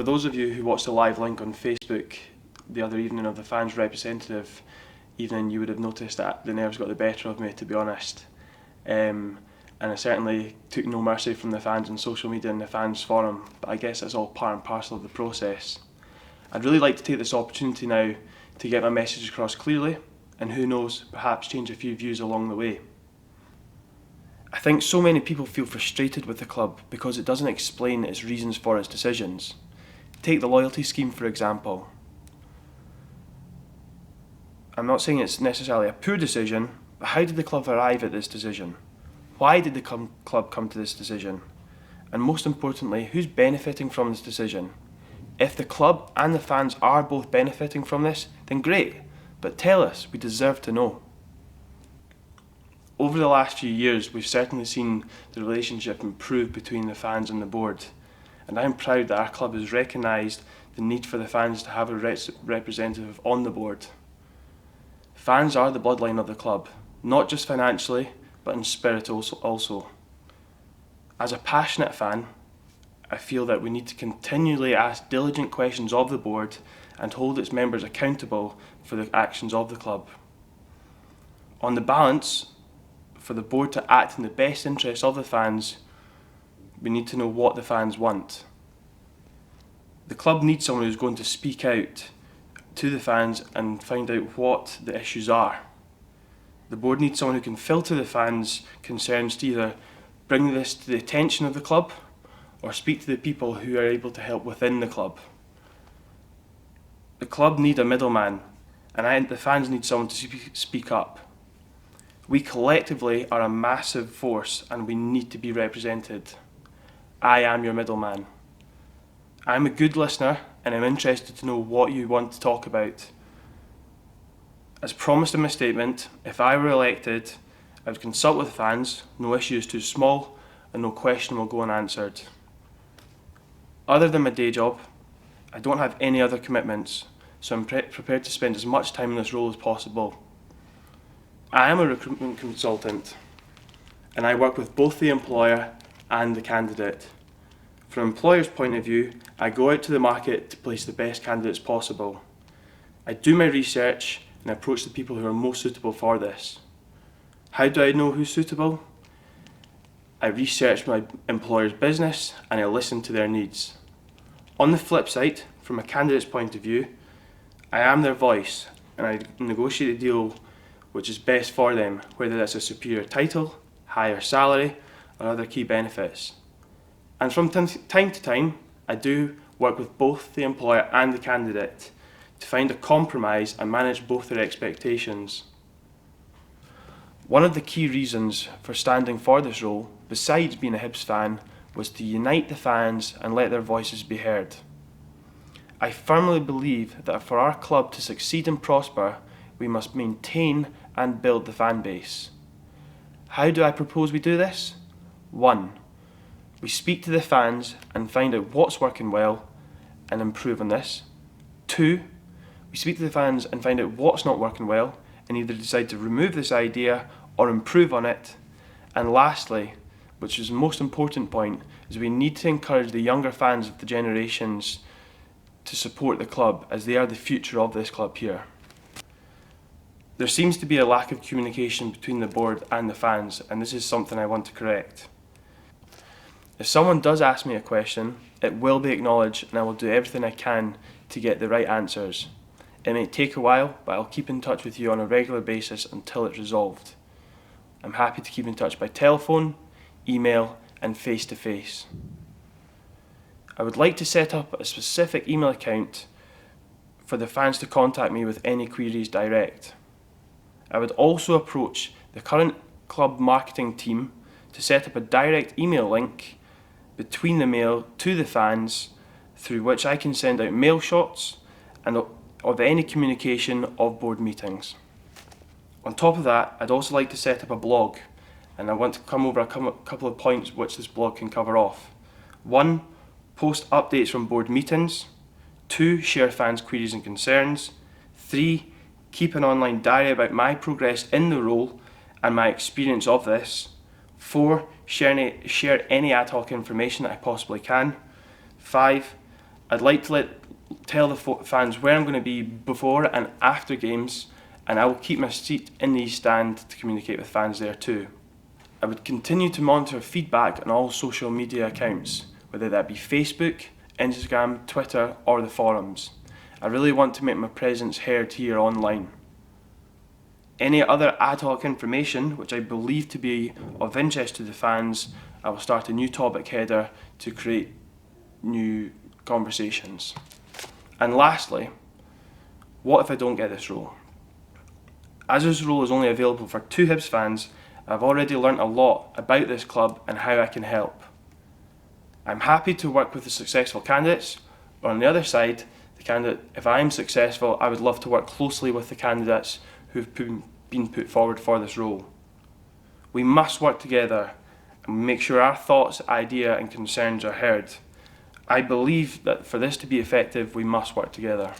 For those of you who watched the live link on Facebook the other evening of the fans representative evening, you would have noticed that the nerves got the better of me, to be honest. And I certainly took no mercy from the fans on social media and the fans forum, but I guess it's all part and parcel of the process. I'd really like to take this opportunity now to get my message across clearly, and who knows, perhaps change a few views along the way. I think so many people feel frustrated with the club because it doesn't explain its reasons for its decisions. Take the loyalty scheme for example. I'm not saying it's necessarily a poor decision, but how did the club arrive at this decision? Why did the club come to this decision? And most importantly, who's benefiting from this decision? If the club and the fans are both benefiting from this, then great, but tell us, we deserve to know. Over the last few years, we've certainly seen the relationship improve between the fans and the board, and I'm proud that our club has recognised the need for the fans to have a representative on the board. Fans are the bloodline of the club, not just financially, but in spirit also. As a passionate fan, I feel that we need to continually ask diligent questions of the board and hold its members accountable for the actions of the club. On the balance, for the board to act in the best interests of the fans, we need to know what the fans want. The club needs someone who's going to speak out to the fans and find out what the issues are. The board needs someone who can filter the fans' concerns to either bring this to the attention of the club or speak to the people who are able to help within the club. The club need a middleman, and the fans need someone to speak up. We collectively are a massive force and we need to be represented. I am your middleman. I'm a good listener and I'm interested to know what you want to talk about. As promised in my statement, if I were elected, I would consult with the fans, no issue is too small and no question will go unanswered. Other than my day job, I don't have any other commitments, so I'm prepared to spend as much time in this role as possible. I am a recruitment consultant and I work with both the employer and the candidate. From an employer's point of view, I go out to the market to place the best candidates possible. I do my research and approach the people who are most suitable for this. How do I know who's suitable? I research my employer's business and I listen to their needs. On the flip side, from a candidate's point of view, I am their voice and I negotiate a deal which is best for them, whether that's a superior title, higher salary, or other key benefits. And from time to time, I do work with both the employer and the candidate to find a compromise and manage both their expectations. One of the key reasons for standing for this role, besides being a Hibs fan, was to unite the fans and let their voices be heard. I firmly believe that for our club to succeed and prosper, we must maintain and build the fan base. How do I propose we do this? 1. We speak to the fans and find out what's working well and improve on this. 2. We speak to the fans and find out what's not working well and either decide to remove this idea or improve on it. And lastly, which is the most important point, is we need to encourage the younger fans of the generations to support the club as they are the future of this club here. There seems to be a lack of communication between the board and the fans, and this is something I want to correct. If someone does ask me a question, it will be acknowledged and I will do everything I can to get the right answers. It may take a while, but I'll keep in touch with you on a regular basis until it's resolved. I'm happy to keep in touch by telephone, email and face to face. I would like to set up a specific email account for the fans to contact me with any queries direct. I would also approach the current club marketing team to set up a direct email link between the mail to the fans through which I can send out mail shots and of any communication of board meetings. On top of that, I'd also like to set up a blog, and I want to come over a couple of points which this blog can cover off. 1. Post updates from board meetings. 2. Share fans' queries and concerns. 3. Keep an online diary about my progress in the role and my experience of this. 4. Share any ad hoc information that I possibly can. 5. I'd like to tell the fans where I'm going to be before and after games, and I will keep my seat in the stand to communicate with fans there too. I would continue to monitor feedback on all social media accounts, whether that be Facebook, Instagram, Twitter or the forums. I really want to make my presence heard here online. Any other ad hoc information which I believe to be of interest to the fans, I will start a new topic header to create new conversations. And lastly, what if I don't get this role? As this role is only available for 2 Hibs fans, I've already learnt a lot about this club and how I can help. I'm happy to work with the successful candidates, or on the other side, if I am successful, I would love to work closely with the candidates who've been put forward for this role. We must work together and make sure our thoughts, ideas and concerns are heard. I believe that for this to be effective, we must work together.